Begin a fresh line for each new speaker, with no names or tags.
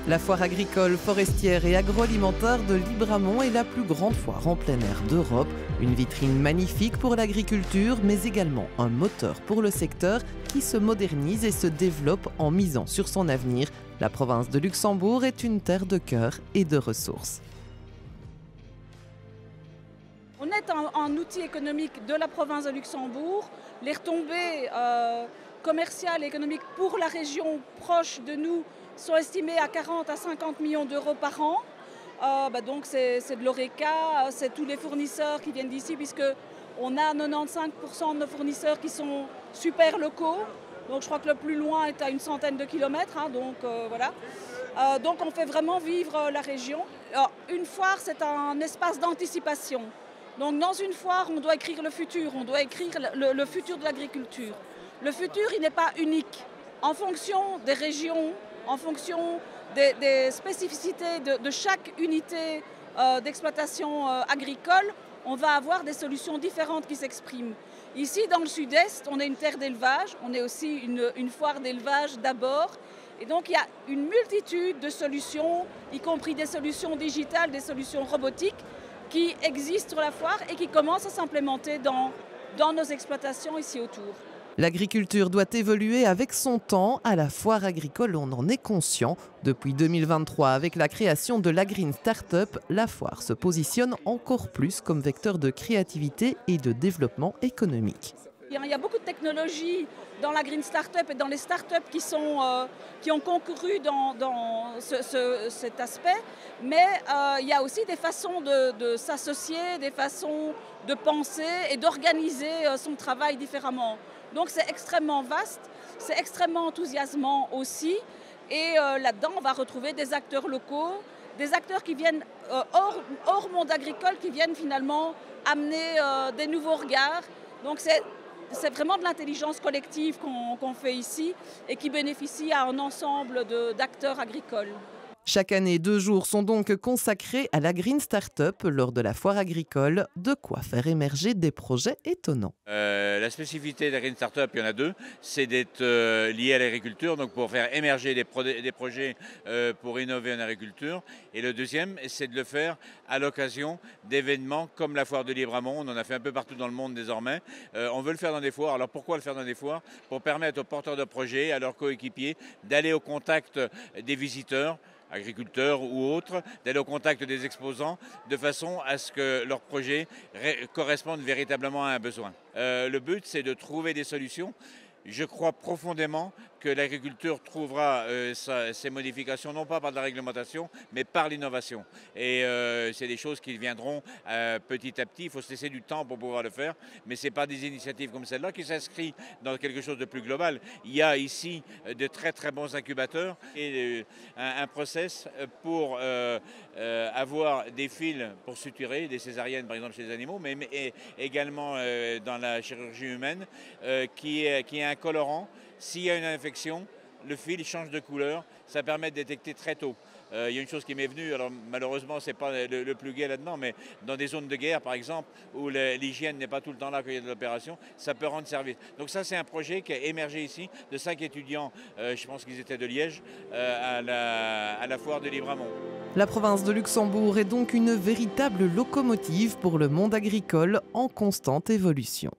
La foire agricole, forestière et agroalimentaire de Libramont est la plus grande foire en plein air d'Europe. Une vitrine magnifique pour l'agriculture, mais également un moteur pour le secteur qui se modernise et se développe en misant sur son avenir. La province de Luxembourg est une terre de cœur et de ressources.
On est un outil économique de la province de Luxembourg. Les retombées commerciales et économiques pour la région proche de nous sont estimées à 40 à 50 millions d'euros par an. Donc c'est de l'ORECA, c'est tous les fournisseurs qui viennent d'ici, puisqu'on a 95% de nos fournisseurs qui sont super locaux. Donc je crois que le plus loin est à une centaine de kilomètres. Donc on fait vraiment vivre la région. Alors, une foire, c'est un espace d'anticipation. Donc dans une foire, on doit écrire le futur, on doit écrire le futur de l'agriculture. Le futur, il n'est pas unique. En fonction des régions, en fonction des spécificités de chaque unité d'exploitation agricole, on va avoir des solutions différentes qui s'expriment. Ici, dans le sud-est, on est une terre d'élevage, on est aussi une foire d'élevage d'abord. Et donc, il y a une multitude de solutions, y compris des solutions digitales, des solutions robotiques, qui existent sur la foire et qui commencent à s'implémenter dans nos exploitations ici autour.
L'agriculture doit évoluer avec son temps. À la foire agricole, on en est conscient. Depuis 2023, avec la création de la Green Startup, la foire se positionne encore plus comme vecteur de créativité et de développement économique.
Il y a beaucoup de technologies dans la Green Startup et dans les startups qui ont concouru dans cet aspect, mais il y a aussi des façons de s'associer, des façons de penser et d'organiser son travail différemment. Donc c'est extrêmement vaste, c'est extrêmement enthousiasmant aussi, et là-dedans on va retrouver des acteurs locaux, des acteurs qui viennent hors monde agricole, qui viennent finalement amener des nouveaux regards. Donc c'est vraiment de l'intelligence collective qu'on fait ici et qui bénéficie à un ensemble d'acteurs agricoles.
Chaque année, 2 jours sont donc consacrés à la Green Startup lors de la foire agricole. De quoi faire émerger des projets étonnants.
La spécificité de la Green Startup, il y en a deux. C'est d'être lié à l'agriculture, donc pour faire émerger des projets pour innover en agriculture. Et le deuxième, c'est de le faire à l'occasion d'événements comme la foire de Libramont. On en a fait un peu partout dans le monde désormais. On veut le faire dans des foires. Alors pourquoi le faire dans des foires? Pour permettre aux porteurs de projets, à leurs coéquipiers, d'aller au contact des visiteurs, agriculteurs ou autres, d'aller au contact des exposants de façon à ce que leurs projets correspondent véritablement à un besoin. Le but, c'est de trouver des solutions. Je crois profondément que l'agriculture trouvera ces modifications non pas par de la réglementation, mais par l'innovation. Et c'est des choses qui viendront petit à petit. Il faut se laisser du temps pour pouvoir le faire, mais ce n'est pas des initiatives comme celle-là qui s'inscrivent dans quelque chose de plus global. Il y a ici de très très bons incubateurs et un process pour avoir des fils pour suturer, des césariennes par exemple chez les animaux, mais également dans la chirurgie humaine, qui est un colorant. S'il y a une infection, le fil change de couleur, ça permet de détecter très tôt. Il y a une chose qui m'est venue, alors malheureusement ce n'est pas le plus gai là-dedans, mais dans des zones de guerre par exemple, où l'hygiène n'est pas tout le temps là quand il y a de l'opération, ça peut rendre service. Donc ça c'est un projet qui a émergé ici de 5 étudiants, je pense qu'ils étaient de Liège, à la foire de Libramont.
La province de Luxembourg est donc une véritable locomotive pour le monde agricole en constante évolution.